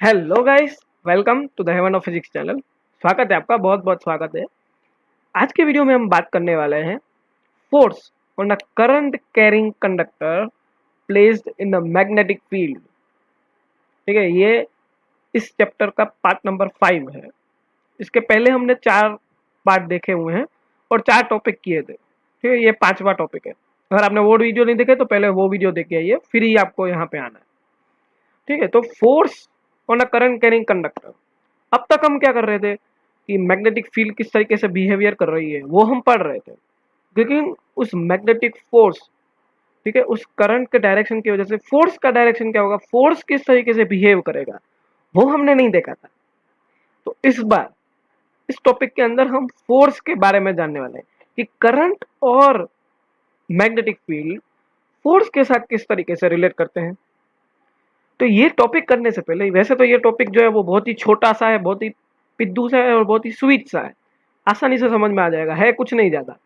Hello guys, welcome to the heaven of physics channel. स्वागत है आपका, बहुत बहुत स्वागत है। आज के वीडियो में हम बात करने वाले हैं force on a current carrying conductor placed in the magnetic field. ठीक है, ये इस चैप्टर का पार्ट नंबर 5 है। इसके पहले हमने 4 पार्ट देखे हुए हैं और 4 टॉपिक किए थे। ठीक है, ये 5वां टॉपिक है। अगर आपने वो वीडियो नहीं देखे तो पहले वो वीडियो देख के आइए, फिर ही आपको यहाँ पे आना है। ठीक है, तो force on a current carrying conductor. अब तक हम क्या कर रहे थे कि मैग्नेटिक फील्ड किस तरीके से बिहेवियर कर रही है वो हम पढ़ रहे थे, लेकिन उस मैग्नेटिक फोर्स, ठीक है, उस करंट के डायरेक्शन की वजह से फोर्स का डायरेक्शन क्या होगा, फोर्स किस तरीके से बिहेव करेगा, वो हमने नहीं देखा था। तो इस बार इस टॉपिक के अंदर हम फोर्स के बारे में जानने वाले हैं कि करंट और मैग्नेटिक फील्ड फोर्स के साथ किस तरीके से रिलेट करते हैं। तो ये टॉपिक करने से पहले, वैसे तो ये टॉपिक जो है वो बहुत ही छोटा सा है, बहुत ही पिद्दू सा है और बहुत ही स्वीट सा है, आसानी से समझ में आ जाएगा, है कुछ नहीं ज्यादा।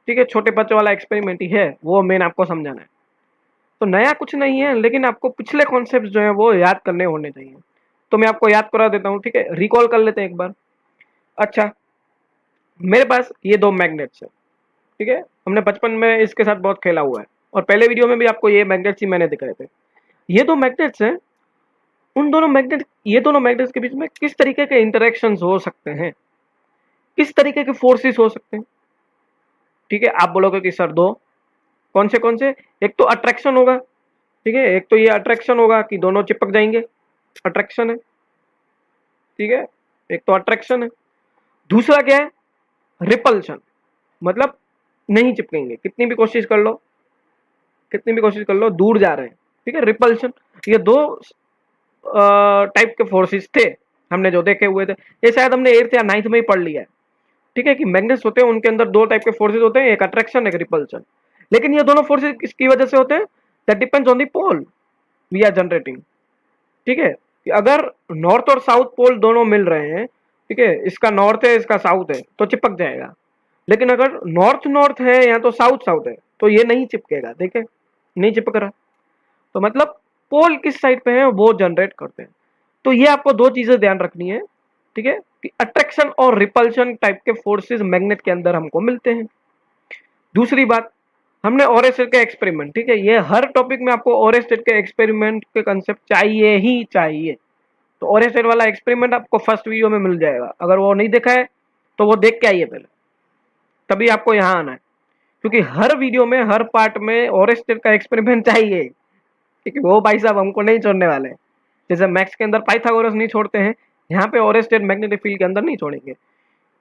ठीक है, छोटे बच्चों वाला एक्सपेरिमेंट ही है, वो मेन आपको समझाना है। तो नया कुछ नहीं है, लेकिन आपको पिछले कॉन्सेप्ट जो है वो याद करने होने चाहिए। तो मैं आपको याद करा देता हूँ। ठीक है, रिकॉल कर लेते हैं एक बार। अच्छा, मेरे पास ये 2 मैग्नेट्स है। ठीक है, हमने बचपन में इसके साथ बहुत खेला हुआ है और पहले वीडियो में भी आपको ये मैग्नेट्स ही मैंने दिखाए थे। ये 2 मैग्नेट्स हैं। ये दोनों मैग्नेट्स के बीच में किस तरीके के इंटरेक्शंस हो सकते हैं, किस तरीके के फोर्सेस हो सकते हैं। ठीक है, आप बोलोगे कि सर दो कौन से। एक तो अट्रैक्शन होगा। ठीक है, एक तो ये अट्रैक्शन होगा कि दोनों चिपक जाएंगे, अट्रैक्शन है। ठीक है, एक तो अट्रैक्शन है। दूसरा क्या है, रिपल्शन, मतलब नहीं चिपकेंगे, कितनी भी कोशिश कर लो दूर जा रहे हैं। ठीक है, रिपल्शन। ये 2 टाइप के फोर्सेस थे हमने जो देखे हुए थे। ये शायद हमने 8th या 9th में ही पढ़ लिया है। ठीक है, कि मैग्नेट्स होते हैं, उनके अंदर 2 टाइप के फोर्सेस होते हैं, एक अट्रैक्शन, एक रिपल्शन। लेकिन ये दोनों फोर्सेस किसकी वजह से होते हैं, that depends on the pole we are generating. ठीक है, कि अगर नॉर्थ और साउथ पोल दोनों मिल रहे हैं, ठीक है, इसका नॉर्थ है इसका साउथ है, तो चिपक जाएगा। लेकिन अगर नॉर्थ नॉर्थ है या तो साउथ साउथ है, तो ये नहीं चिपकेगा। देखिए, नहीं चिपक रहा। तो मतलब पोल किस साइड पे है वो जनरेट करते हैं। तो ये आपको 2 चीजें ध्यान रखनी है। ठीक है, कि अट्रैक्शन और रिपल्शन टाइप के फोर्सेस मैग्नेट के अंदर हमको मिलते हैं। दूसरी बात, हमने ओरेस्टेड के एक्सपेरिमेंट, ठीक है, ये हर टॉपिक में आपको ओरेस्टेड के एक्सपेरिमेंट के कंसेप्ट चाहिए ही चाहिए। तो ओरेस्टेड वाला एक्सपेरिमेंट आपको फर्स्ट वीडियो में मिल जाएगा। अगर वो नहीं देखा है तो वो देख के आइए पहले, तभी आपको यहाँ आना है। क्योंकि हर वीडियो में, हर पार्ट में ओरेस्टेड का एक्सपेरिमेंट चाहिए। ठीक है, वो भाई साहब हमको नहीं छोड़ने वाले। जैसे मैथ्स के अंदर पाइथागोरस नहीं छोड़ते हैं, यहाँ पे ओरेस्टेड मैग्नेटिक फील्ड के अंदर नहीं छोड़ेंगे।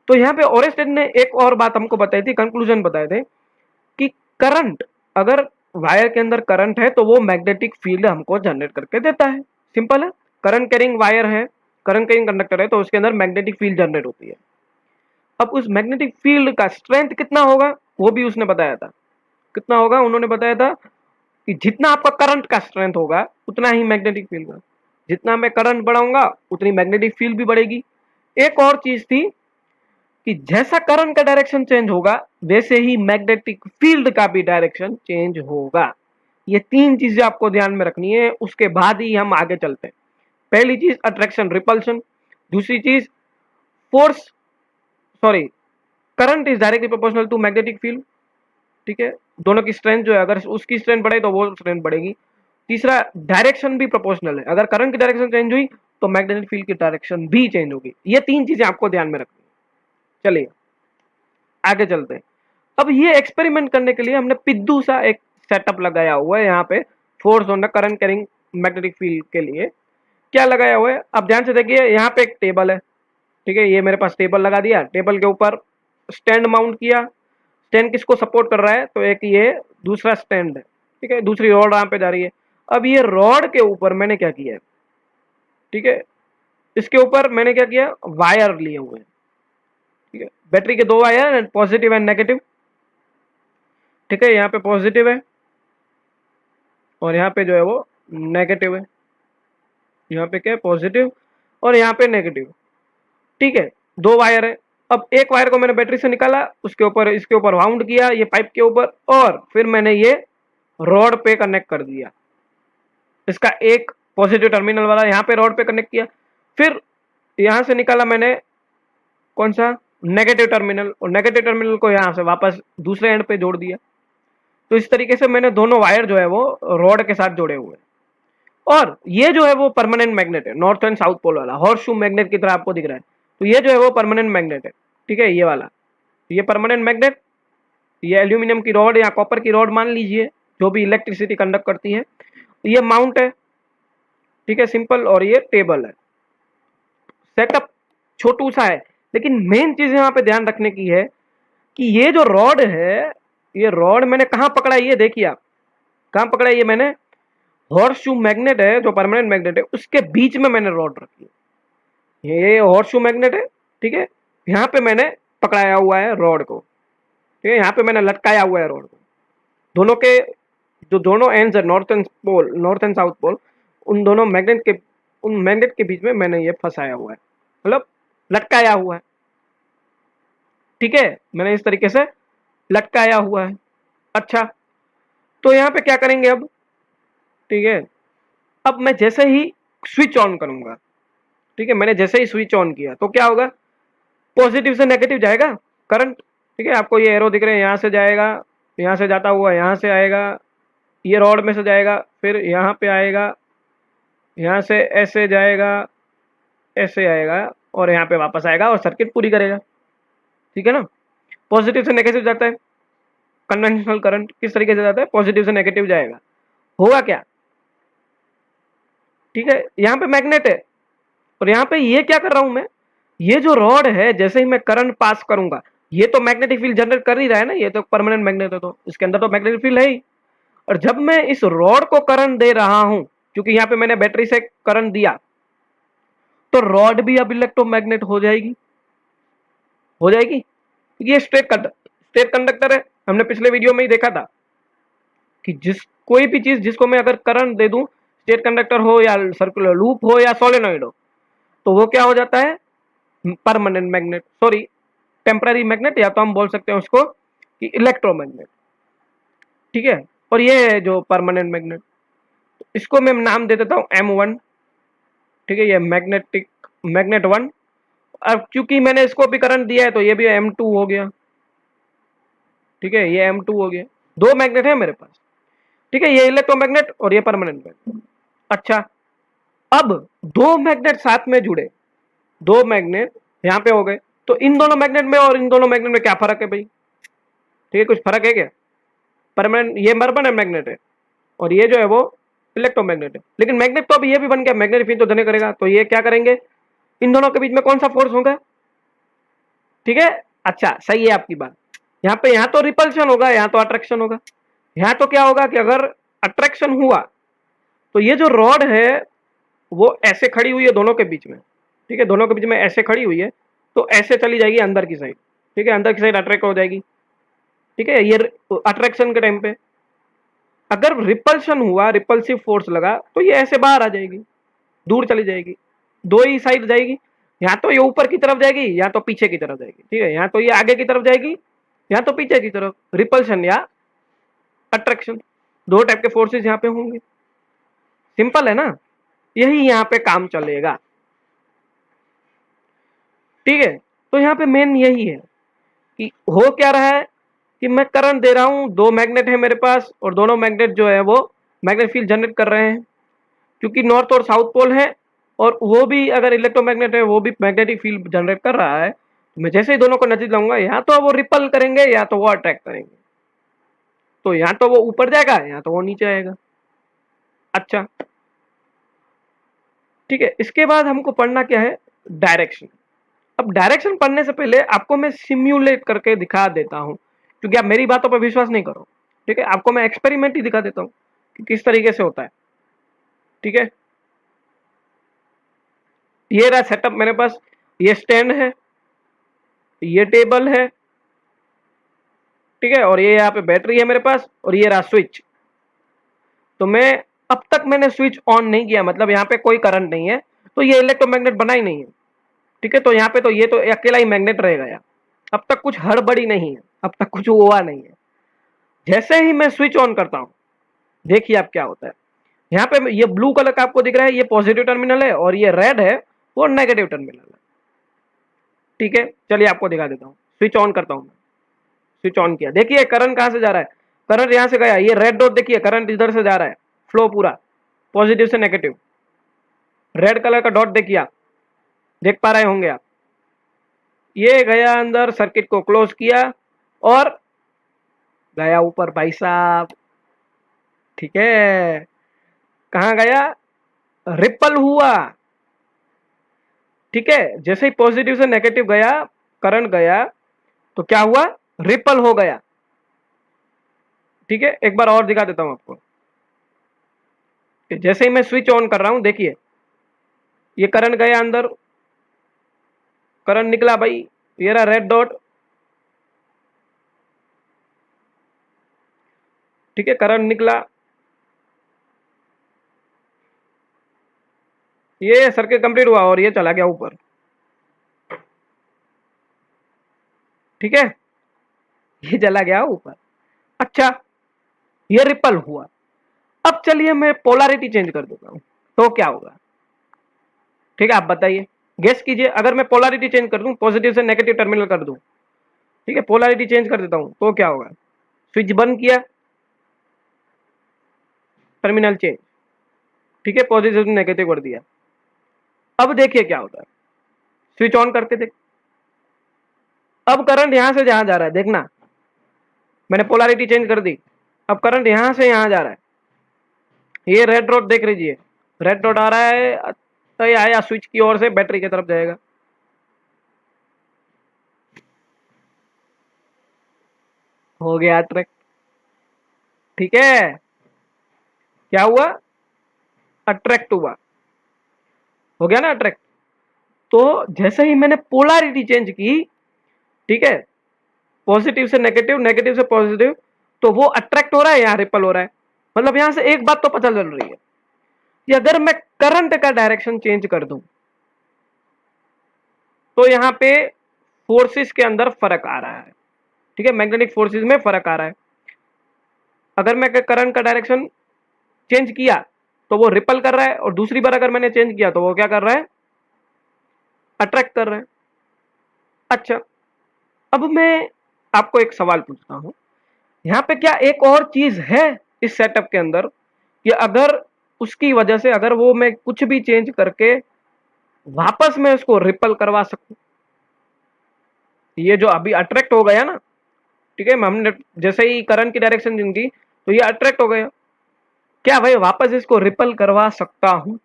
तो यहाँ पे ओरेस्टेड ने एक और बात हमको बताई थी, कंक्लूजन बताए थे कि करंट, अगर वायर के अंदर करंट है तो वो मैग्नेटिक फील्ड हमको जनरेट करके देता है। सिंपल है, करंट कैरिंग वायर है, करंट कैरिंग कंडक्टर है, तो उसके अंदर मैग्नेटिक फील्ड जनरेट होती है। अब उस मैग्नेटिक फील्ड का स्ट्रेंथ कितना होगा वो भी उसने बताया था। कितना होगा उन्होंने बताया था कि जितना आपका करंट का स्ट्रेंथ होगा उतना ही मैग्नेटिक फील्ड का, जितना मैं करंट बढ़ाऊंगा उतनी मैग्नेटिक फील्ड भी बढ़ेगी। एक और चीज थी कि जैसा करंट का डायरेक्शन चेंज होगा वैसे ही मैग्नेटिक फील्ड का भी डायरेक्शन चेंज होगा। ये 3 चीजें आपको ध्यान में रखनी है, उसके बाद ही हम आगे चलते हैं। पहली चीज अट्रैक्शन रिपल्शन, दूसरी चीज force, sorry, current is directly proportional to magnetic field. ठीक है, दोनों की स्ट्रेंथ जो है, अगर उसकी स्ट्रेंथ बढ़े तो वो स्ट्रेंथ बढ़ेगी। तीसरा, डायरेक्शन भी प्रोपोर्शनल है, अगर करंट की डायरेक्शन चेंज हुई तो मैग्नेटिक फील्ड की डायरेक्शन भी चेंज होगी। ये 3 चीजें आपको ध्यान में रखनी है। चलिए आगे चलते हैं। अब ये एक्सपेरिमेंट करने के लिए हमने पिद्दू सा एक सेटअप लगाया हुआ है यहाँ पे, force on the current carrying magnetic field के लिए। क्या लगाया हुआ है आप ध्यान से देखिए, यहाँ पे एक टेबल है। ठीक है, ये मेरे पास टेबल लगा दिया, टेबल के ऊपर स्टैंड माउंट किया। स्टैंड किसको सपोर्ट कर रहा है, तो एक ये दूसरा स्टैंड है। ठीक है, दूसरी रॉड यहाँ पे जा रही है। अब ये रॉड के ऊपर मैंने क्या किया है, ठीक है, इसके ऊपर मैंने क्या किया, वायर लिए हुए हैं। ठीक है, बैटरी के 2 वायर, पॉजिटिव एंड नेगेटिव। ठीक है, यहाँ पे पॉजिटिव है और यहाँ पे जो है वो नेगेटिव है। यहाँ पे क्या है, पॉजिटिव और यहाँ पे नेगेटिव। ठीक है, 2 वायर है। अब एक वायर को मैंने बैटरी से निकाला, उसके ऊपर, इसके ऊपर वाउंड किया, ये पाइप के ऊपर, और फिर मैंने ये रॉड पे कनेक्ट कर दिया। इसका एक पॉजिटिव टर्मिनल वाला यहाँ पे रॉड पे कनेक्ट किया, फिर यहाँ से निकाला मैंने कौन सा नेगेटिव टर्मिनल, और नेगेटिव टर्मिनल को यहाँ से वापस दूसरे एंड पे जोड़ दिया। तो इस तरीके से मैंने दोनों वायर जो है वो रॉड के साथ जोड़े हुए हैं। और ये जो है वो परमानेंट मैग्नेट है, नॉर्थ एंड साउथ पोल वाला हॉर्स शू मैग्नेट की तरह आपको दिख रहा है। तो ये जो है वो परमानेंट मैग्नेट है, ठीक है, ये वाला, ये परमानेंट मैग्नेट, ये एल्यूमिनियम की रॉड या कॉपर की रॉड मान लीजिए, जो भी इलेक्ट्रिसिटी कंडक्ट करती है। ये माउंट है, ठीक है, सिंपल, और ये टेबल है। सेटअप छोटू सा है, लेकिन मेन चीज यहाँ पे ध्यान रखने की है कि ये जो रॉड है, ये रॉड मैंने कहाँ पकड़ा है, ये देखिए आप कहाँ पकड़ा है, ये मैंने हॉर्स शू मैग्नेट है जो परमानेंट मैग्नेट है उसके बीच में मैंने रॉड रखी है। ये हॉर्स शू मैग्नेट है, ठीक है, यहाँ पे मैंने पकड़ाया हुआ है रॉड को, ठीक है, यहाँ पे मैंने लटकाया हुआ है रॉड को। दोनों के जो दोनों एंड्स है, नॉर्थ एंड साउथ पोल, उन दोनों उन मैग्नेट के बीच में मैंने ये फंसाया हुआ है, मतलब लटकाया हुआ है, ठीक है, मैंने इस तरीके से लटकाया हुआ है। अच्छा, तो यहाँ पे क्या करेंगे अब, ठीक है, अब मैं जैसे ही स्विच ऑन करूंगा, ठीक है, मैंने जैसे ही स्विच ऑन किया तो क्या होगा, पॉजिटिव से नेगेटिव जाएगा करंट, ठीक है, आपको ये एरो दिख रहे हैं, यहाँ से जाएगा, यहाँ से जाता हुआ यहाँ से आएगा, ये रॉड में से जाएगा, फिर यहाँ पे आएगा, यहाँ से ऐसे जाएगा, ऐसे आएगा, और यहाँ पे वापस आएगा और सर्किट पूरी करेगा, ठीक है ना। पॉजिटिव से नेगेटिव जाता है, कन्वेंशनल करंट किस तरीके से जाता है, पॉजिटिव से नेगेटिव जाएगा, होगा क्या, ठीक है, यहाँ पे मैग्नेट है, और यहाँ पे ये क्या कर रहा हूं मैं, ये जो रॉड है जैसे ही मैं करंट पास करूंगा, ये तो मैग्नेटिक फील्ड जनरेट कर ही रहा है ना, ये तो परमानेंट मैग्नेट है, तो इसके अंदर तो मैग्नेटिक फील्ड है ही। और जब मैं इस रॉड को करंट दे रहा हूं, क्योंकि यहाँ पे मैंने बैटरी से करंट दिया, तो रॉड भी अब इलेक्ट्रोमैग्नेट हो जाएगी, क्योंकि ये स्ट्रेट कंडक्टर है। हमने पिछले वीडियो में ही देखा था कि कोई भी चीज जिसको मैं अगर करंट दे दूं, स्ट्रेट कंडक्टर हो या सर्कुलर लूप हो या सोलेनॉइड हो, तो वो क्या हो जाता है, permanent magnet, sorry temporary magnet, या तो हम बोल सकते हैं उसको कि इलेक्ट्रोमैग्नेट, ठीक है। और ये है जो परमानेंट मैग्नेट, इसको मैं नाम दे देता हूँ M1, ठीक है, ये मैग्नेट 1। अब क्योंकि मैंने इसको भी करंट दिया है तो ये भी M2 हो गया, ठीक है, ये M2 हो गया, दो मैग्नेट है मेरे पास, ठीक है, ये इलेक्ट्रोमैग्नेट और ये परमानेंट मैग्नेट। अच्छा, अब दो मैग्नेट साथ में जुड़े, दो मैग्नेट यहाँ पे हो गए, तो इन दोनों मैग्नेट में और इन दोनों मैग्नेट में क्या फर्क है भाई, ठीक है, कुछ फर्क है क्या, परमानेंट ये परमानेंट मैग्नेट है और ये जो है वो इलेक्ट्रोमैग्नेट है, लेकिन मैग्नेट तो अभी ये भी बन गया, मैग्नेटिक फील्ड तो जनरेट करेगा, तो ये क्या करेंगे, इन दोनों के बीच में कौन सा फोर्स होगा, ठीक है। अच्छा, सही है आपकी बात, यहाँ तो रिपल्शन होगा, यहाँ तो अट्रैक्शन होगा। यहाँ तो क्या होगा कि अगर अट्रैक्शन हुआ तो ये जो रॉड है वो ऐसे खड़ी हुई है दोनों के बीच में, ठीक है, दोनों के बीच में ऐसे खड़ी हुई है, तो ऐसे चली जाएगी अंदर की साइड, ठीक है, अंदर की साइड अट्रैक्ट हो जाएगी, ठीक है। ये अट्रैक्शन के टाइम पे अगर रिपल्शन हुआ, रिपल्सिव फोर्स लगा, तो ये ऐसे बाहर आ जाएगी, दूर चली जाएगी, दो ही साइड जाएगी, या तो ये ऊपर की तरफ जाएगी या तो पीछे की तरफ जाएगी, ठीक है, या तो ये आगे की तरफ जाएगी या तो पीछे की तरफ, रिपल्शन या अट्रैक्शन, दो टाइप के फोर्सेस यहाँ पे होंगे। सिंपल है ना, यही यहाँ पे काम चलेगा, ठीक है। तो यहाँ पे मेन यही है कि हो क्या रहा है कि मैं करंट दे रहा हूं, दो मैग्नेट है मेरे पास, और दोनों मैग्नेट जो है वो मैग्नेट फील्ड जनरेट कर रहे हैं, क्योंकि नॉर्थ और साउथ पोल है, और वो भी अगर इलेक्ट्रोमैग्नेट है वो भी मैग्नेटिक फील्ड जनरेट कर रहा है। मैं जैसे ही दोनों को नजदीक लाऊंगा, या तो वो रिपल करेंगे या तो वो अट्रैक्ट करेंगे, तो या तो वो ऊपर जाएगा या तो वो नीचे आएगा। अच्छा, ठीक है, इसके बाद हमको पढ़ना क्या है, डायरेक्शन। अब डायरेक्शन पढ़ने से पहले आपको मैं सिम्युलेट करके दिखा देता हूं, क्योंकि आप मेरी बातों पर विश्वास नहीं करो, ठीक है, आपको मैं एक्सपेरिमेंट ही दिखा देता हूं कि किस तरीके से होता है, ठीक है। ये रहा सेटअप मेरे पास, ये स्टैंड है, ये टेबल है, ठीक है, और ये यहाँ पे बैटरी है मेरे पास, और ये रहा स्विच। तो मैं अब तक मैंने स्विच ऑन नहीं किया, मतलब यहाँ पे कोई करंट नहीं है, तो ये इलेक्ट्रोमैग्नेट बना ही नहीं है, ठीक है। तो यहाँ पे तो ये तो अकेला ही मैग्नेट रहेगा यार, अब तक कुछ हड़बड़ी नहीं है, अब तक कुछ हुआ नहीं है। जैसे ही मैं स्विच ऑन करता हूं, देखिए अब क्या होता है, यहाँ पे ये ब्लू कलर का आपको दिख रहा है, ये पॉजिटिव टर्मिनल है और ये रेड है वो नेगेटिव टर्मिनल है। ठीक है, चलिए आपको दिखा देता हूँ, स्विच ऑन करता हूँ। स्विच ऑन किया, देखिए करंट कहां से जा रहा है, करंट यहां से गया, ये रेड डॉट देखिए करंट इधर से जा रहा है, फ्लो पूरा पॉजिटिव से नेगेटिव। रेड कलर का डॉट देखिए आप, देख पा रहे होंगे आप, ये गया अंदर, सर्किट को क्लोज किया और गया ऊपर भाई साहब। ठीक है, कहां गया, रिपल हुआ। ठीक है, जैसे ही पॉजिटिव से नेगेटिव गया करंट गया तो क्या हुआ, रिपल हो गया। ठीक है, एक बार और दिखा देता हूं आपको। जैसे ही मैं स्विच ऑन कर रहा हूं, देखिए ये करंट गया अंदर, करंट निकला भाई, ये रहा रेड डॉट। ठीक है, करंट निकला, ये सर्किट कंप्लीट हुआ और ये चला गया ऊपर। ठीक है, ये चला गया ऊपर। अच्छा, ये रिपल हुआ। अब चलिए मैं पोलैरिटी चेंज कर देता हूं तो क्या होगा। ठीक है, आप बताइए, गेस कीजिए, अगर मैं पोलैरिटी चेंज कर दूं, पॉजिटिव से नेगेटिव टर्मिनल कर दूं, ठीक है, पोलैरिटी चेंज कर देता हूं तो क्या होगा। स्विच बंद किया, टर्मिनल चेंज, ठीक है, पॉजिटिव से नेगेटिव कर दिया। अब देखिए क्या होता है, स्विच ऑन करके देख, अब करंट यहां से जहां जा रहा है, देखना मैंने पोलैरिटी चेंज कर दी, अब करंट यहां से यहां जा रहा है। ये रेड डॉट देख लीजिए, रेड डॉट आ रहा है तो ये आया स्विच की ओर से, बैटरी की तरफ जाएगा। हो गया अट्रैक्ट। ठीक है, क्या हुआ, अट्रैक्ट हुआ, हो गया ना अट्रैक्ट। तो जैसे ही मैंने पोलैरिटी चेंज की, ठीक है, पॉजिटिव से नेगेटिव, नेगेटिव से पॉजिटिव, तो वो अट्रैक्ट हो रहा है, यहाँ रिपल हो रहा है। मतलब यहां से एक बात तो पता चल रही है कि अगर मैं करंट का डायरेक्शन चेंज कर दूं तो यहां पे फोर्सेस के अंदर फर्क आ रहा है। ठीक है, मैग्नेटिक फोर्सेस में फर्क आ रहा है। अगर मैं करंट का डायरेक्शन चेंज किया तो वो रिपल कर रहा है, और दूसरी बार अगर मैंने चेंज किया तो वो क्या कर रहा है, अट्रैक्ट कर रहा है। अच्छा, अब मैं आपको एक सवाल पूछता हूं, यहाँ पे क्या एक और चीज है इस सेटअप के अंदर कि अगर उसकी वजह से अगर वो मैं कुछ भी चेंज करके वापस मैं उसको रिपल करवा सकूं। ये जो अभी अट्रैक्ट हो गया ना, ठीक है, हमने जैसे ही करंट की डायरेक्शन चेंज की तो ये अट्रैक्ट हो गया, क्या भाई वापस इसको रिपल करवा सकता हूं,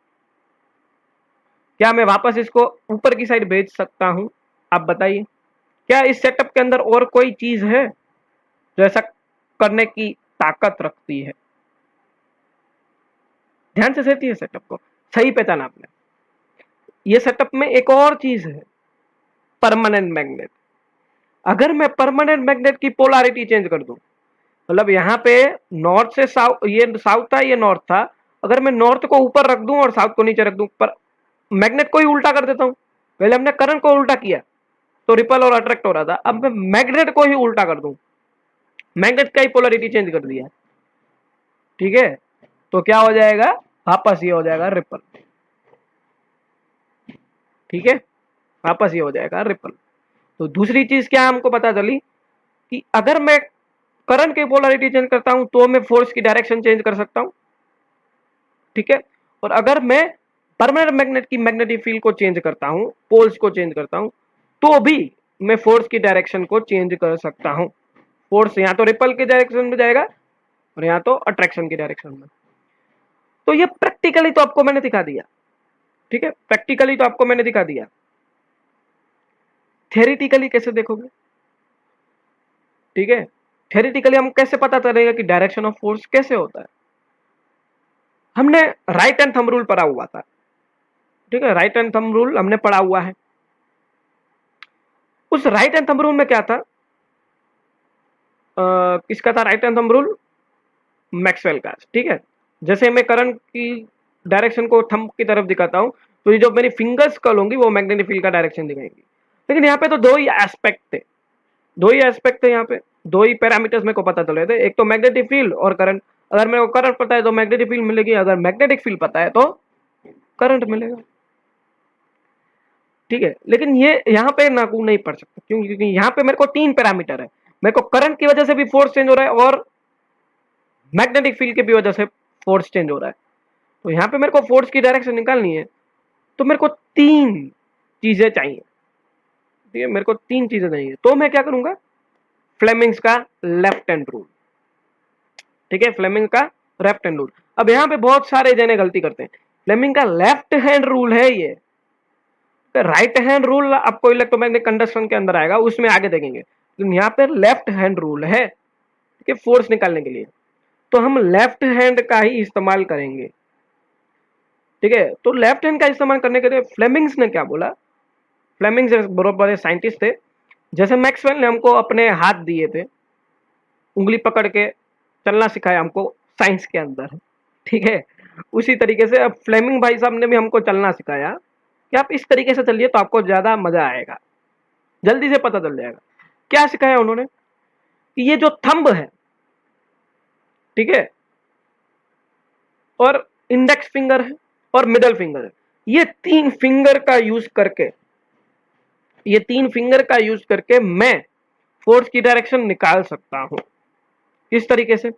क्या मैं वापस इसको ऊपर की साइड भेज सकता हूं। आप बताइए, क्या इस सेटअप के अंदर और कोई चीज है जो ऐसा करने की ताकत रखती है। ध्यान से देखिए सेटअप को, सही पहचाना आपने। ये सेटअप में एक और चीज है, परमानेंट मैग्नेट। अगर मैं परमानेंट मैग्नेट की पोलैरिटी चेंज कर दूं, मतलब यहाँ पे नॉर्थ से साउथ, ये साउथ था ये नॉर्थ था, अगर मैं नॉर्थ को ऊपर रख दूं और साउथ को नीचे रख दूं, पर मैग्नेट को ही उल्टा कर देता हूं। पहले हमने करंट को उल्टा किया तो रिपल और अट्रैक्ट हो रहा था, अब मैं मैग्नेट को ही उल्टा कर दूं, मैग्नेट का ही पोलैरिटी चेंज कर दिया, ठीक है, तो क्या हो जाएगा, वापस ये हो जाएगा रिपल। ठीक है, वापस ये हो जाएगा रिपल। तो दूसरी चीज क्या हमको पता चली कि अगर मैं करंट की पोलैरिटी चेंज करता हूं तो मैं फोर्स की डायरेक्शन चेंज कर सकता हूं। ठीक है, और अगर मैं परमानेंट मैग्नेट की मैग्नेटिक फील्ड को चेंज करता हूं, पोल्स को चेंज करता हूं, तो भी मैं फोर्स की डायरेक्शन को चेंज कर सकता हूं। फोर्स यहाँ तो रिपल की डायरेक्शन में जाएगा और यहाँ तो अट्रैक्शन की डायरेक्शन में। तो ये प्रैक्टिकली तो आपको मैंने दिखा दिया। ठीक है, प्रैक्टिकली तो आपको मैंने दिखा दिया, थ्योरेटिकली कैसे देखोगे। ठीक है, थ्योरेटिकली हम कैसे पता चलेगा कि डायरेक्शन ऑफ फोर्स कैसे होता है। हमने राइट एंड थंब रूल पढ़ा हुआ था। ठीक है, राइट एंड थंब रूल हमने पढ़ा हुआ है। उस राइट एंड थंब रूल में क्या था, किसका था right and thumb rule, Maxwell का। ठीक है, जैसे मैं करंट की डायरेक्शन को थंब की तरफ दिखाता हूं तो ये जो मेरी फिंगर्स कर्ल होंगी वो मैग्नेटिक फील्ड का डायरेक्शन दिखाएंगी। लेकिन यहाँ पे तो दो ही एस्पेक्ट थे, दो ही एस्पेक्ट थे यहाँ पे, दो ही पैरामीटर्स मेरे को पता चल रहे थे, एक तो मैग्नेटिक फील्ड और करंट। अगर मेरे को करंट पता है तो मैग्नेटिक फील्ड मिलेगी, अगर मैग्नेटिक फील्ड पता है तो करंट मिलेगा। ठीक है, लेकिन ये यहाँ पे लागू नहीं पड़ सकता, क्योंकि यहाँ पे मेरे को 3 पैरामीटर है। मेरे को करंट की वजह से भी फोर्स चेंज हो रहा है और मैग्नेटिक फील्ड की भी वजह से फोर्स चेंज हो रहा है। तो यहाँ पे मेरे को फोर्स की डायरेक्शन निकालनी है, तो मेरे को 3 चीजें चाहिए। ठीक है, मेरे को 3 चीजें चाहिए, तो मैं क्या करूंगा, फ्लेमिंग्स का लेफ्ट हैंड रूल। ठीक है, फ्लेमिंग का लेफ्ट हैंड रूल। अब यहाँ पे बहुत सारे जने गलती करते हैं, फ्लेमिंग का लेफ्ट हैंड रूल है ये, राइट हैंड रूल आपको इलेक्ट्रोमैग्नेटिक कंडक्शन के अंदर आएगा, उसमें आगे देखेंगे। तो यहाँ पे लेफ्ट हैंड रूल है, ठीक है, फोर्स निकालने के लिए, तो हम लेफ्ट हैंड का ही इस्तेमाल करेंगे। ठीक है, तो लेफ्ट हैंड का इस्तेमाल करने के लिए फ्लेमिंग्स ने क्या बोला, फ्लेमिंग्स बहुत बड़े साइंटिस्ट थे, जैसे मैक्सवेल ने हमको अपने हाथ दिए थे, उंगली पकड़ के चलना सिखाया हमको साइंस के अंदर। ठीक है, उसी तरीके से अब फ्लेमिंग भाई साहब ने भी हमको चलना सिखाया कि आप इस तरीके से चलिए तो आपको ज्यादा मजा आएगा, जल्दी से पता चल जाएगा। क्या सिखाया उन्होंने कि ये जो थंब है, ठीक है, और इंडेक्स फिंगर है और मिडल फिंगर है, ये 3 फिंगर का यूज करके, ये 3 फिंगर का यूज करके मैं फोर्स की डायरेक्शन निकाल सकता हूं। इस तरीके से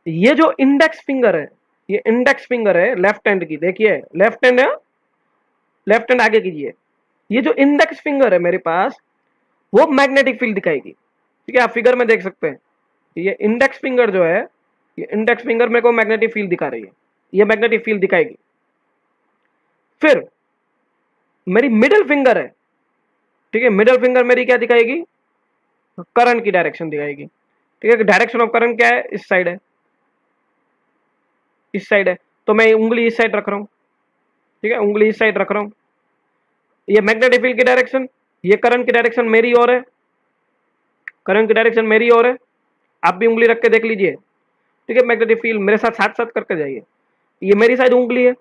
ये जो इंडेक्स फिंगर है, ये इंडेक्स फिंगर है लेफ्ट हैंड की, देखिए लेफ्ट हैंड है, लेफ्ट हैंड आगे कीजिए, ये जो इंडेक्स फिंगर है मेरे पास, वो मैग्नेटिक फील्ड दिखाएगी। ठीक है, आप फिगर में देख सकते हैं, ये इंडेक्स फिंगर जो है, ये इंडेक्स फिंगर मेरे को मैग्नेटिक फील्ड दिखा रही है, ये मैग्नेटिक फील्ड दिखाएगी। फिर मेरी मिडिल फिंगर है, ठीक है, मिडिल फिंगर मेरी क्या दिखाएगी, करंट की डायरेक्शन दिखाएगी। ठीक है, डायरेक्शन ऑफ करंट क्या है, इस साइड है, इस साइड है, तो मैं उंगली इस साइड रख रहा हूं। ठीक है, उंगली इस साइड रख रहा हूं, ये मैग्नेटिक फील्ड की डायरेक्शन, ये करंट की डायरेक्शन मेरी ओर है, करंट की डायरेक्शन मेरी ओर है, आप भी उंगली रख के देख लीजिए। ठीक है, मैग्नेटिक फील्ड मेरे साथ साथ साथ करके जाइए, ये मेरी साइड उंगली है,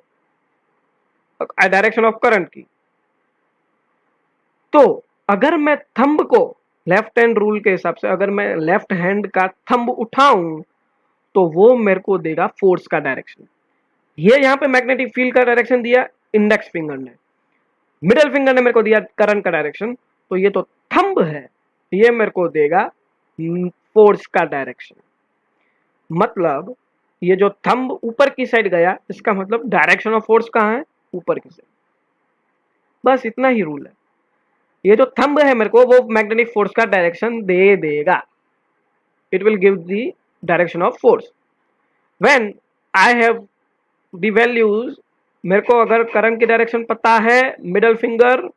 डायरेक्शन ऑफ करंट की। तो अगर मैं थंब को लेफ्ट हैंड रूल के हिसाब से, अगर मैं लेफ्ट हैंड का थंब उठाऊं तो वो मेरे को देगा फोर्स का डायरेक्शन। ये यहाँ पे मैग्नेटिक फील्ड का डायरेक्शन दिया इंडेक्स फिंगर ने, मिडिल फिंगर ने मेरे को दिया करंट का डायरेक्शन, तो ये तो थंब है, ये मेरे को देगा फोर्स का डायरेक्शन। मतलब ये जो थंब ऊपर की साइड गया, इसका मतलब डायरेक्शन ऑफ फोर्स कहाँ है, ऊपर की साइड। बस इतना ही रूल है, ये जो थंब है मेरे को वो मैग्नेटिक फोर्स का डायरेक्शन दे देगा, it will give the direction of force. When I have the values, मेरे को अगर करंट की डायरेक्शन पता है मिडल फिंगर,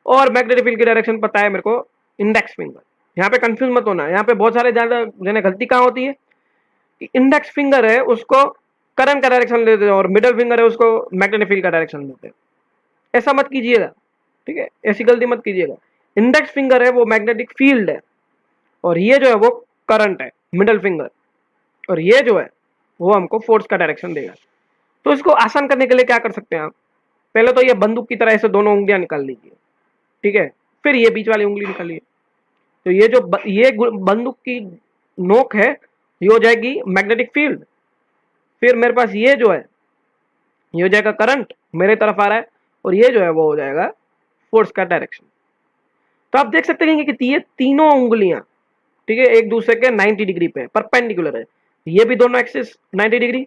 और मैग्नेटिक फील्ड की डायरेक्शन पता है मेरे को इंडेक्स फिंगर। यहाँ पे कंफ्यूज मत होना, यहाँ पे बहुत सारे ज्यादा जने गलती कहाँ होती है, इंडेक्स फिंगर है उसको करंट का डायरेक्शन देते हैं और मिडल फिंगर है उसको मैग्नेटिक फील्ड का डायरेक्शन देते हैं, ऐसा मत कीजिएगा। ठीक है, ऐसी गलती मत कीजिएगा। इंडेक्स फिंगर है वो मैग्नेटिक फील्ड है, और ये जो है वो करंट है मिडल फिंगर, और ये जो है वो हमको फोर्स का डायरेक्शन देगा। तो इसको आसान करने के लिए क्या कर सकते हैं आप, पहले तो ये बंदूक की तरह ऐसे दोनों उंगलियां निकाल लीजिए। ठीक है, फिर ये बीच वाली उंगली निकालिए, तो ये जो ये बंदूक की नोक है, ये हो जाएगी मैग्नेटिक फील्ड। फिर मेरे पास ये जो है, ये हो जाएगा करंट मेरे तरफ आ रहा है, और ये जो है वो हो जाएगा फोर्स का डायरेक्शन। तो आप देख सकते हैं कि ये तीनों उंगलियां, ठीक है, एक दूसरे के 90 डिग्री पे परपेंडिकुलर है, ये भी दोनों एक्सिस 90 डिग्री,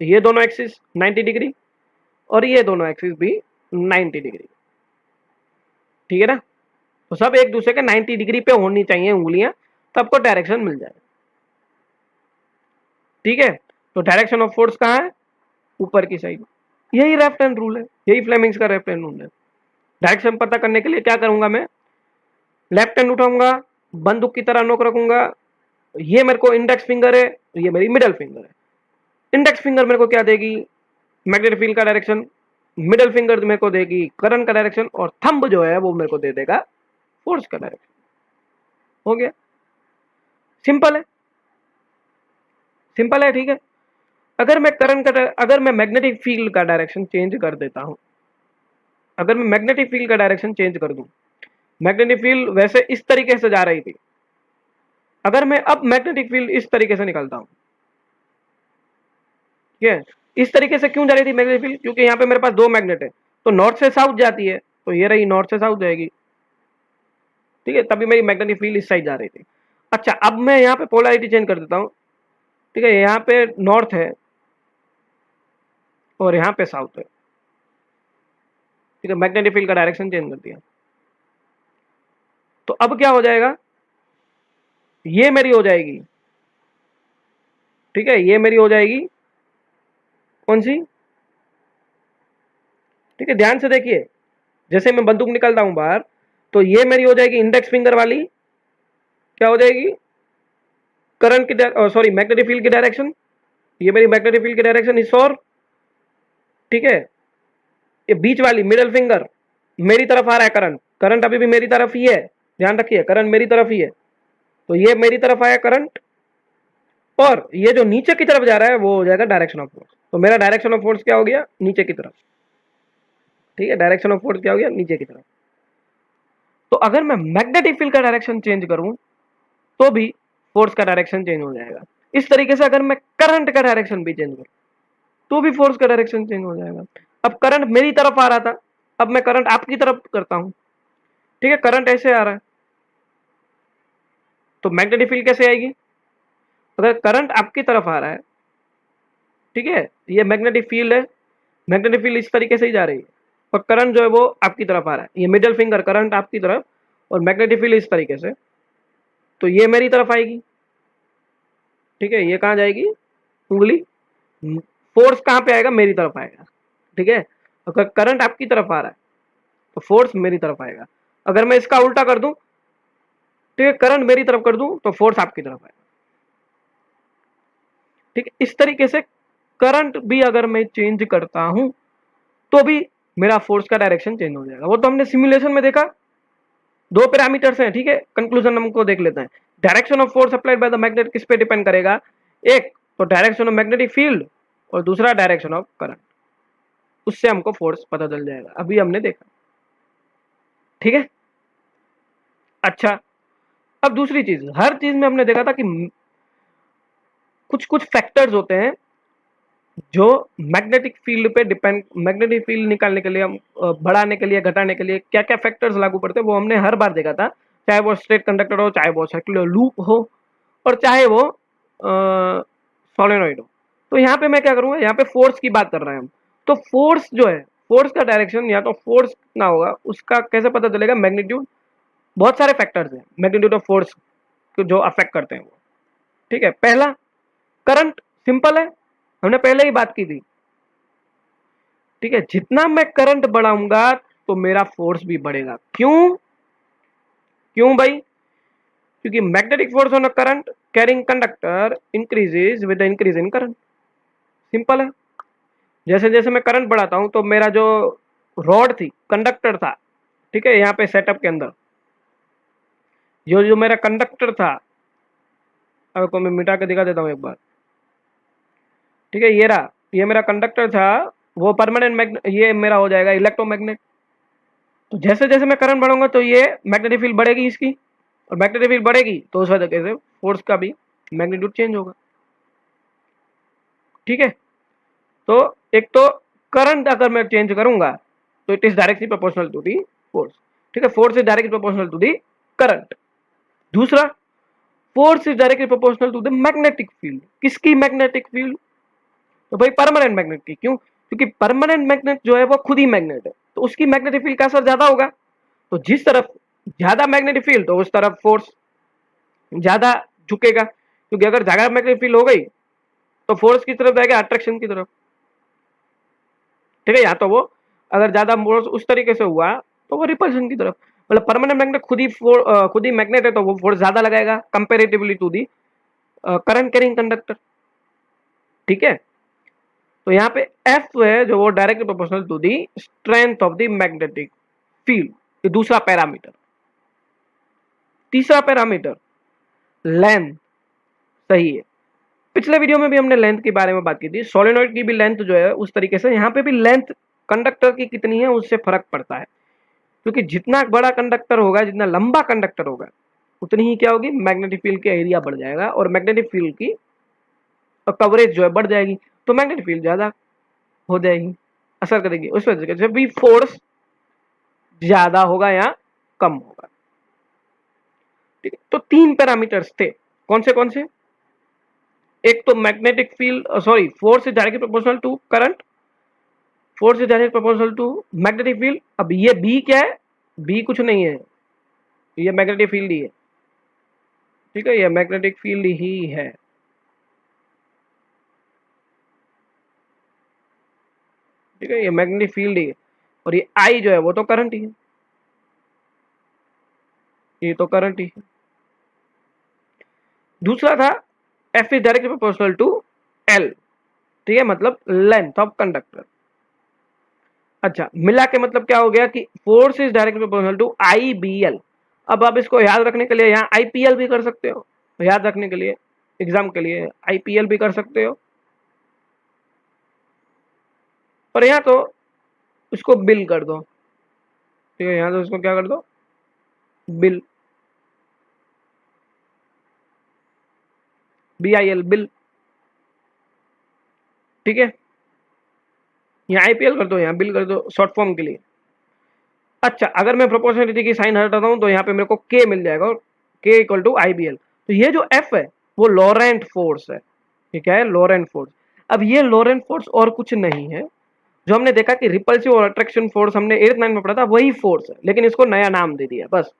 ये दोनों एक्सिस 90 डिग्री, और ये दोनों एक्सिस भी 90 डिग्री। ठीक है ना, तो सब एक दूसरे के 90 डिग्री पे होनी चाहिए उंगलियां, तो आपको डायरेक्शन मिल जाए। ठीक है, तो डायरेक्शन ऑफ फोर्स कहाँ है, ऊपर की साइड। यही लेफ्ट हैंड रूल है, यही फ्लेमिंग्स का लेफ्ट हैंड रूल है। डायरेक्शन पता करने के लिए क्या करूंगा, मैं लेफ्ट हैंड उठाऊंगा, बंदूक की तरह नोक रखूंगा, ये मेरे को इंडेक्स फिंगर है, ये मेरी मिडल फिंगर है। इंडेक्स फिंगर मेरे को क्या देगी, मैग्नेटिक फील्ड का डायरेक्शन, मिडल फिंगर मेरे को देगी करंट का डायरेक्शन, और थंब जो है वो मेरे को दे देगा फोर्स का डायरेक्शन। हो गया, सिंपल है, सिंपल है। ठीक है, अगर मैं करंट का, अगर मैं मैग्नेटिक फील्ड का डायरेक्शन चेंज कर देता हूं, अगर मैं मैग्नेटिक फील्ड का डायरेक्शन चेंज कर दूं, मैग्नेटिक फील्ड वैसे इस तरीके से जा रही थी, अगर मैं अब मैग्नेटिक फील्ड इस तरीके से निकालता हूं, ठीक है। इस तरीके से क्यों जा रही थी मैग्नेटिक फील्ड, क्योंकि यहाँ पे मेरे पास दो मैग्नेट है, तो नॉर्थ से साउथ जाती है, तो ये रही नॉर्थ से साउथ जाएगी, ठीक है, तभी मेरी मैग्नेटिक फील्ड इस साइड जा रही थी। अच्छा, अब मैं यहाँ पे पोलैरिटी चेंज कर देता हूँ, ठीक है, यहाँ पे नॉर्थ है और यहाँ पे साउथ है, ठीक है, मैग्नेटिक फील्ड का डायरेक्शन चेंज कर दिया। तो अब क्या हो जाएगा, ये मेरी हो जाएगी, ठीक है, ये मेरी हो जाएगी कौन सी, ठीक है, ध्यान से देखिए, जैसे मैं बंदूक निकालता हूं बाहर, तो ये मेरी हो जाएगी इंडेक्स फिंगर वाली, क्या हो जाएगी, करंट की, सॉरी, मैग्नेटिक फील्ड की डायरेक्शन, ये मेरी मैग्नेटिक फील्ड की डायरेक्शन इस और, ठीक है, ये बीच वाली मिडिल फिंगर मेरी तरफ आ रहा है करंट, करंट अभी भी मेरी तरफ ही है, ध्यान रखिए, करंट मेरी तरफ ही है, तो ये मेरी तरफ आया करंट, और ये जो नीचे की तरफ जा रहा है वो हो जाएगा डायरेक्शन ऑफ फोर्स। तो मेरा डायरेक्शन ऑफ फोर्स क्या हो गया, नीचे की तरफ, ठीक है, डायरेक्शन ऑफ फोर्स क्या हो गया, नीचे की तरफ। तो अगर मैं मैग्नेटिक फील्ड का डायरेक्शन चेंज करूं तो भी फोर्स का डायरेक्शन चेंज हो जाएगा। इस तरीके से अगर मैं करंट का डायरेक्शन भी चेंज करूं तो भी फोर्स का डायरेक्शन चेंज हो जाएगा। अब करंट मेरी तरफ आ रहा था, अब मैं करंट आपकी तरफ करता हूं, ठीक है, करंट ऐसे आ रहा है, तो मैग्नेटिक फील्ड कैसे आएगी, अगर करंट आपकी तरफ आ रहा है, ठीक है, ये मैग्नेटिक फील्ड है, मैग्नेटिक फील्ड इस तरीके से ही जा रही है, और करंट जो है वो आपकी तरफ आ रहा है, ये मिडिल फिंगर करंट आपकी तरफ और मैग्नेटिक फील्ड इस तरीके से, तो ये मेरी तरफ आएगी, ठीक है, ये कहाँ जाएगी उंगली, फोर्स कहाँ पे आएगा, मेरी तरफ आएगा, ठीक है, अगर करंट आपकी तरफ आ रहा है तो फोर्स मेरी तरफ आएगा। अगर मैं इसका उल्टा कर दूं, ठीक है, करंट मेरी तरफ कर दूं तो फोर्स आपकी तरफ आएगा, ठीक है। इस तरीके से करंट भी अगर मैं चेंज करता हूं तो भी मेरा फोर्स का डायरेक्शन चेंज हो जाएगा। वो तो हमने सिमुलेशन में देखा, दो पैरामीटर्स हैं, ठीक है, कंक्लूजन हमको देख लेते हैं। Direction of force applied by the magnet किस पे डिपेंड करेगा, एक तो डायरेक्शन ऑफ मैग्नेटिक फील्ड और दूसरा डायरेक्शन ऑफ करंट, उससे हमको फोर्स पता चल जाएगा, अभी हमने देखा, ठीक है। अच्छा, अब दूसरी चीज, हर चीज में हमने देखा था कि कुछ कुछ फैक्टर्स होते हैं जो मैग्नेटिक फील्ड पे डिपेंड, मैग्नेटिक फील्ड निकालने के लिए, हम बढ़ाने के लिए, घटाने के लिए क्या क्या फैक्टर्स लागू पड़ते हैं वो हमने हर बार देखा था, चाहे वो स्ट्रेट कंडक्टर हो, चाहे वो सर्कुलर लूप हो, और चाहे वो सोलेनॉइड हो। तो यहाँ पे मैं क्या करूंगा, यहाँ पे फोर्स की बात कर रहे हैं हम, तो फोर्स जो है, फोर्स का डायरेक्शन या तो फोर्स कितना होगा उसका कैसे पता चलेगा, मैग्नीट्यूड, बहुत सारे फैक्टर्स हैं मैग्नीट्यूड ऑफ फोर्स जो अफेक्ट करते हैं वो, ठीक है। पहला करंट, सिंपल है, हमने पहले ही बात की थी, ठीक है, जितना मैं करंट बढ़ाऊंगा तो मेरा फोर्स भी बढ़ेगा। क्यों, क्यों भाई, क्योंकि magnetic force on a current carrying conductor increases with the increase in current, simple है। जैसे जैसे मैं करंट बढ़ाता हूं तो मेरा जो रॉड थी, कंडक्टर था, ठीक है, यहाँ पे सेटअप के अंदर जो जो मेरा कंडक्टर था, आपको मैं मिटा के दिखा देता हूं एक बार, ठीक है, ये रहा, ये मेरा कंडक्टर था, वो परमानेंट मैग्नेट, ये मेरा हो जाएगा इलेक्ट्रोमैग्नेट। तो जैसे जैसे मैं करंट बढ़ाऊंगा तो ये मैग्नेटिक फील्ड बढ़ेगी इसकी, और मैग्नेटिक फील्ड बढ़ेगी तो उस वजह से फोर्स का भी मैग्नीट्यूड चेंज होगा, ठीक है। तो एक तो करंट अगर मैं चेंज करूंगा तो it is directly proportional to the force, ठीक है, force is directly proportional to the current. दूसरा, force is directly proportional to the magnetic field, किसकी मैग्नेटिक फील्ड, तो भाई परमानेंट मैग्नेट की। क्यों, क्योंकि परमानेंट मैग्नेट जो है वो खुद ही मैग्नेट है, तो उसकी मैग्नेटिक फील्ड का असर ज्यादा होगा, तो जिस तरफ ज्यादा मैग्नेटिक फील्ड तो उस तरफ फोर्स ज्यादा झुकेगा, क्योंकि अगर ज्यादा मैग्नेटिक फील्ड हो गई तो फोर्स की तरफ जाएगा, अट्रैक्शन की तरफ, ठीक है, या तो वो अगर ज्यादा फोर्स उस तरीके से हुआ तो वो रिपल्शन की तरफ, मतलब परमानेंट मैग्नेट खुद ही मैग्नेट है तो वो फोर्स ज्यादा लगाएगा comparatively to the current carrying conductor, ठीक है। तो यहाँ पे F है जो वो directly proportional to the strength of the magnetic field, ये दूसरा पैरामीटर। तीसरा पैरामीटर लेंथ, सही है, पिछले वीडियो में भी हमने लेंथ के बारे में बात की थी, सोलेनॉइड की भी लेंथ जो है उस तरीके से यहाँ पे भी लेंथ कंडक्टर की कितनी है उससे फर्क पड़ता है, क्योंकि जितना बड़ा कंडक्टर होगा, जितना लंबा कंडक्टर होगा, उतनी ही क्या होगी, मैग्नेटिक फील्ड का एरिया बढ़ जाएगा और मैग्नेटिक फील्ड की कवरेज जो है बढ़ जाएगी। तो मैग्नेटिक फील्ड ज्यादा हो जाएगी, असर करेगी। उस वजह से भी फोर्स ज्यादा होगा या कम होगा। ठीक है, तो 3 पैरामीटर्स थे, कौन से? एक तो magnetic field, sorry, force is directly proportional to current, force is directly proportional to magnetic field. अब ये बी क्या है? बी कुछ नहीं है, ये मैग्नेटिक फील्ड ही है। ठीक है, ये मैग्नेटिक फील्ड ही है। ठीक है, ये मैग्नेटिक फील्ड ही है। और ये आई जो है वो तो करंट ही है, ये तो करंट ही है। दूसरा था F is directly proportional to L. ठीक है, मतलब लेंथ ऑफ कंडक्टर। अच्छा, मिला के मतलब क्या हो गया कि force is directly proportional to I B L. अब आप इसको याद रखने के लिए यहाँ आईपीएल भी कर सकते हो, याद रखने के लिए, एग्जाम के लिए आईपीएल भी कर सकते हो। और यहाँ तो इसको बिल कर दो। ठीक है, यहाँ तो इसको क्या कर दो? Bill, BIL, bill. ठीक है, यहाँ आईपीएल कर दो, यहाँ बिल कर दो शॉर्ट फॉर्म के लिए। अच्छा, अगर मैं प्रोपोर्शनलिटी की साइन हटाता हूँ तो यहाँ पे मेरे को के मिल जाएगा, और के इक्वल टू IBL। तो ये जो एफ है वो लॉरेंट फोर्स है। ये क्या है? Laurent force. अब ये लॉरेंट फोर्स और कुछ नहीं है, जो हमने देखा कि रिपल्सिव और अट्रैक्शन फोर्स हमने 8th 9th में पढ़ा था, वही फोर्स है, लेकिन इसको नया नाम दे दिया बस,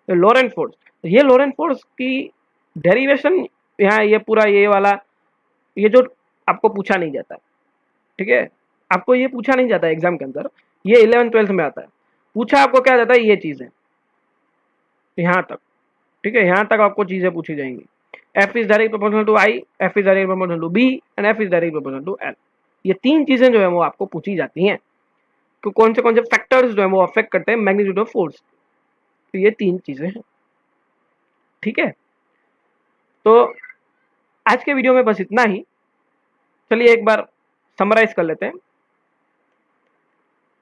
लॉरेंट फोर्स। ये लॉरेंट फोर्स की डेरिवेशन यहाँ, ये पूरा ये वाला, ये जो आपको पूछा नहीं जाता, ठीक है, आपको ये पूछा नहीं जाता एग्जाम के अंदर, ये 11th 12th में आता है। पूछा आपको क्या जाता है? ये चीजें यहाँ तक। ठीक है, यहाँ तक आपको चीजें पूछी जाएंगी। F is direct proportional to I, F is direct proportional to B, and F is direct proportional to L. ये 3 चीजें जो है वो आपको पूछी जाती हैं कि कौन से फैक्टर्स जो है वो अफेक्ट करते हैं मैग्नीट्यूड ऑफ फोर्स। तो ये 3 चीजें हैं। ठीक है, तो आज के वीडियो में बस इतना ही। चलिए एक बार समराइज कर लेते हैं।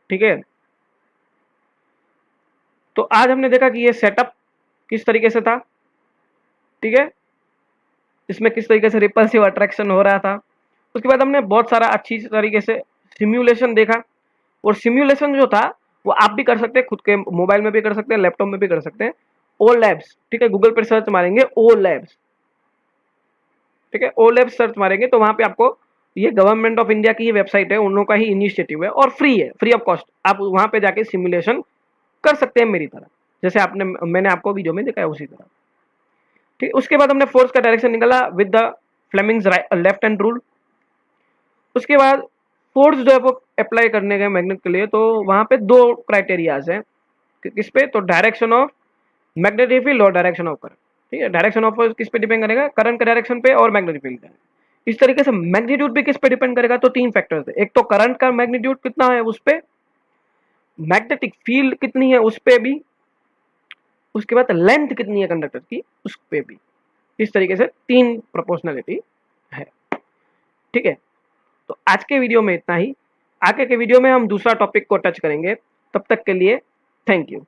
ठीक है, तो आज हमने देखा कि ये सेटअप किस तरीके से था। ठीक है, इसमें किस तरीके से रिपल्सिव अट्रैक्शन हो रहा था। उसके बाद हमने बहुत सारा अच्छी तरीके से सिम्युलेशन देखा, और सिम्युलेशन जो था वो आप भी कर सकते हैं, खुद के मोबाइल में भी कर सकते हैं, लैपटॉप में भी कर सकते हैं। ओ लैब्स, ठीक है, गूगल पर सर्च मारेंगे ओ लैब्स। ठीक है, ओ लैब्स सर्च मारेंगे तो वहां पे आपको, ये गवर्नमेंट ऑफ इंडिया की वेबसाइट है, उन लोगों का ही इनिशिएटिव है, और फ्री है, फ्री ऑफ कॉस्ट। आप वहां पे जाके सिमुलेशन कर सकते हैं मेरी तरह, जैसे मैंने आपको वीडियो में दिखाया उसी तरह। ठीक, उसके बाद हमने फोर्स का डायरेक्शन निकाला with the Fleming's left hand rule. उसके बाद फोर्स जो है वो अप्लाई करने गए मैग्नेट के लिए, तो वहां पे 2 क्राइटेरियाज हैं। किस पे? तो डायरेक्शन ऑफ मैग्नेटिक फील्ड और डायरेक्शन ऑफ करंट। ठीक है, डायरेक्शन ऑफ फोर्स किस पे डिपेंड करेगा? करंट के डायरेक्शन पे और मैग्नेटिक फील्ड पे। इस तरीके से मैग्नीट्यूड भी किस पे डिपेंड करेगा? तो 3 फैक्टर्स है। एक तो करंट का मैग्नीट्यूड कितना है उस पे, मैग्नेटिक फील्ड कितनी है उस पे भी, उसके बाद लेंथ कितनी है कंडक्टर की उस पे भी। इस तरीके से 3 प्रोपोर्शनलिटी है। ठीक है, तो आज के वीडियो में इतना ही। आगे के वीडियो में हम दूसरा टॉपिक को टच करेंगे। तब तक के लिए थैंक यू।